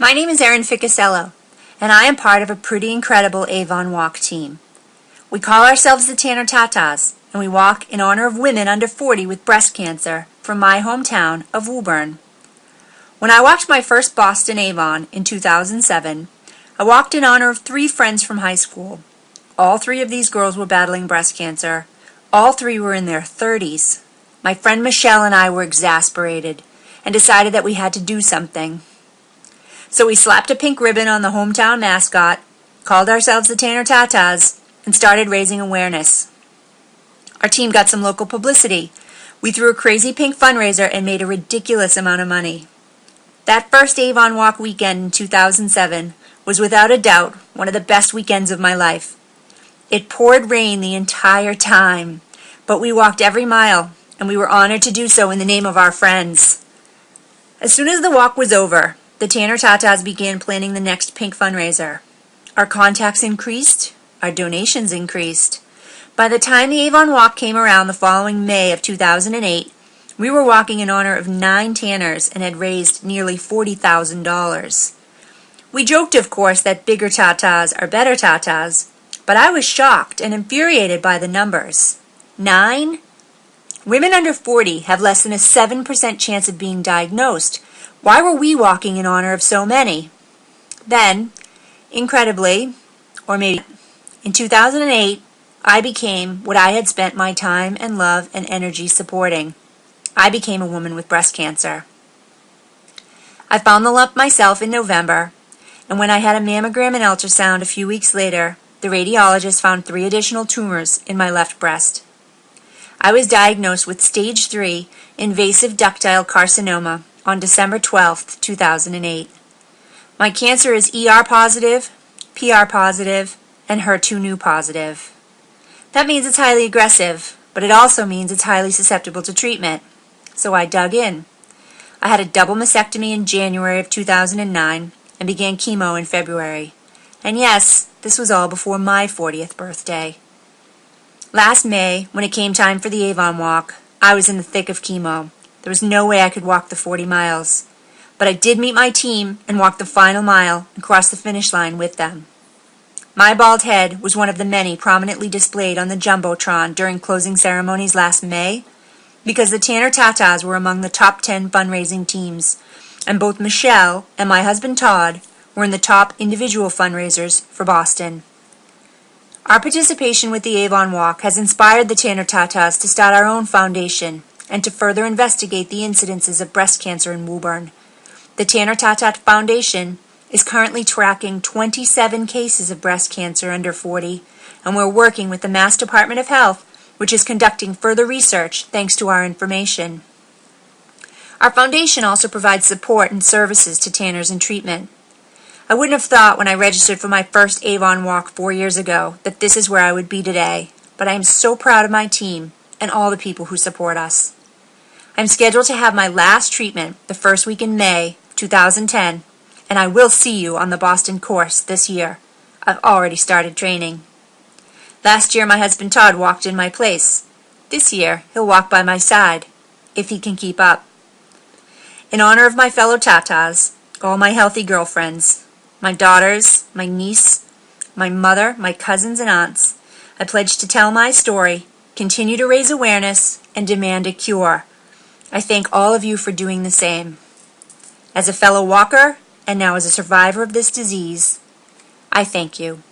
My name is Erin Ficasello, and I am part of a pretty incredible Avon Walk team. We call ourselves the TaTaFoundation, and we walk in honor of women under 40 with breast cancer from my hometown of Woburn. When I walked my first Boston Avon in 2007, I walked in honor of 3 friends from high school. All 3 of these girls were battling breast cancer. All 3 were in their 30s. My friend Michelle and I were exasperated and decided that we had to do something. So we slapped a pink ribbon on the hometown mascot, called ourselves the TaTaFoundation, and started raising awareness. Our team got some local publicity. We threw a crazy pink fundraiser and made a ridiculous amount of money. That first Avon Walk weekend in 2007 was without a doubt one of the best weekends of my life. It poured rain the entire time, but we walked every mile, and we were honored to do so in the name of our friends. As soon as the walk was over, the TaTaFoundation began planning the next pink fundraiser. Our contacts increased, our donations increased. By the time the Avon Walk came around the following May of 2008, we were walking in honor of 9 tanners and had raised nearly $40,000. We joked, of course, that bigger tatas are better tatas, but I was shocked and infuriated by the numbers. 9? Women under 40 have less than a 7% chance of being diagnosed. Why were we walking in honor of so many? Then, incredibly, or maybe in 2008, I became what I had spent my time and love and energy supporting. I became a woman with breast cancer. I found the lump myself in November, and when I had a mammogram and ultrasound a few weeks later, the radiologist found 3 additional tumors in my left breast. I was diagnosed with stage 3 invasive ductile carcinoma on December 12, 2008. My cancer is ER positive, PR positive, and HER2/neu positive. That means it's highly aggressive, but it also means it's highly susceptible to treatment. So I dug in. I had a double mastectomy in January of 2009 and began chemo in February. And yes, this was all before my 40th birthday. Last May, when it came time for the Avon Walk, I was in the thick of chemo. There was no way I could walk the 40 miles. But I did meet my team and walk the final mile and cross the finish line with them. My bald head was one of the many prominently displayed on the Jumbotron during closing ceremonies last May because the TaTaFoundation were among the top 10 fundraising teams, and both Michelle and my husband Todd were in the top individual fundraisers for Boston. Our participation with the Avon Walk has inspired the TaTaFoundation to start our own foundation and to further investigate the incidences of breast cancer in Woburn. The TaTaFoundation is currently tracking 27 cases of breast cancer under 40, and we're working with the Mass Department of Health, which is conducting further research thanks to our information. Our foundation also provides support and services to tanners in treatment. I wouldn't have thought when I registered for my first Avon Walk 4 years ago that this is where I would be today, but I am so proud of my team and all the people who support us. I'm scheduled to have my last treatment the first week in May 2010, and I will see you on the Boston course this year. I've already started training. Last year my husband Todd walked in my place. This year he'll walk by my side, if he can keep up. In honor of my fellow tatas, all my healthy girlfriends, my daughters, my niece, my mother, my cousins and aunts, I pledge to tell my story, continue to raise awareness, and demand a cure. I thank all of you for doing the same. As a fellow walker, and now as a survivor of this disease, I thank you.